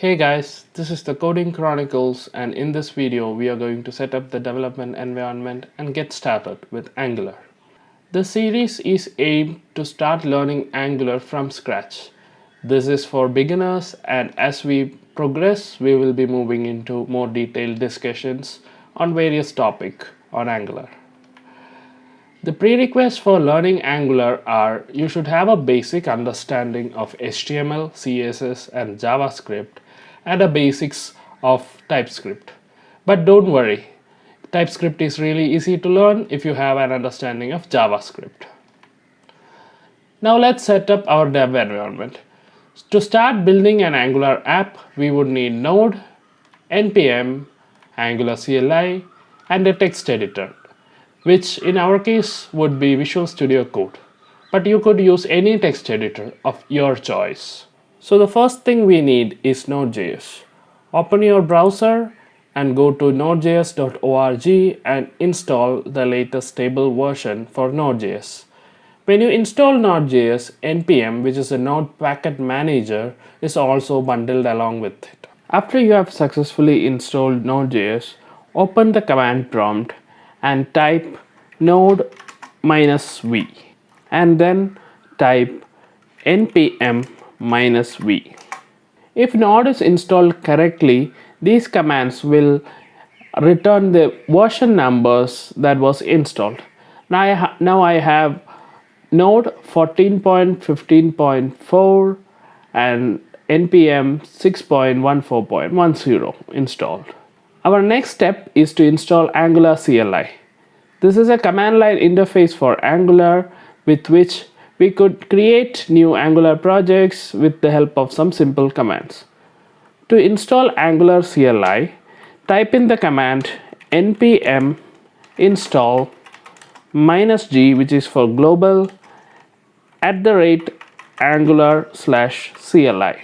Hey guys, this is the Coding Chronicles, and in this video we are going to set up the development environment and get started with Angular. This series is aimed to start learning Angular from scratch. This is for beginners, and as we progress we will be moving into more detailed discussions on various topics on Angular. The prerequisites for learning Angular are you should have a basic understanding of HTML, CSS and JavaScript and the basics of TypeScript. But don't worry, TypeScript is really easy to learn if you have an understanding of JavaScript. Now let's set up our dev environment. To start building an Angular app, we would need Node, npm, Angular Cli and a text editor, which in our case would be Visual Studio Code, but you could use any text editor of your choice. So the first thing we need is Node.js. Open your browser and go to nodejs.org and install the latest stable version for Node.js. When you install Node.js, npm, which is a Node package manager, is also bundled along with it. After you have successfully installed Node.js, open the command prompt and type node -v and then type npm -v. If Node is installed correctly, these commands will return the version numbers that was installed. Now I have Node 14.15.4 and npm 6.14.10 installed. Our next step is to install Angular Cli. This is a command line interface for Angular with which we could create new Angular projects with the help of some simple commands. To install Angular Cli, type in the command npm install -g, which is for global, @angular/cli.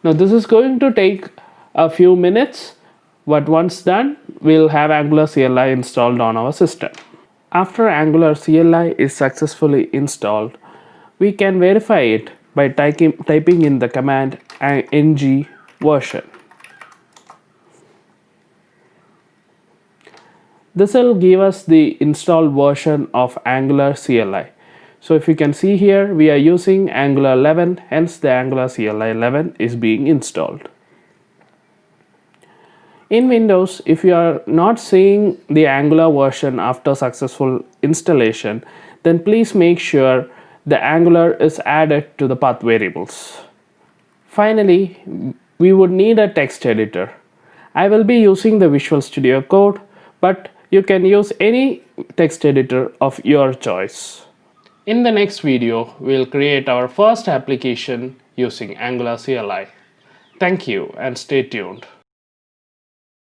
Now this is going to take a few minutes, but once done, we'll have Angular Cli installed on our system. After Angular Cli is successfully installed, we can verify it by typing in the command ng version. This will give us the installed version of Angular Cli. So if you can see here, we are using Angular 11, hence the Angular Cli 11 is being installed. In Windows, if you are not seeing the Angular version after successful installation, then please make sure the Angular is added to the path variables. Finally, we would need a text editor. I will be using the Visual Studio Code, but you can use any text editor of your choice. In the next video, we'll create our first application using Angular Cli. Thank you and stay tuned.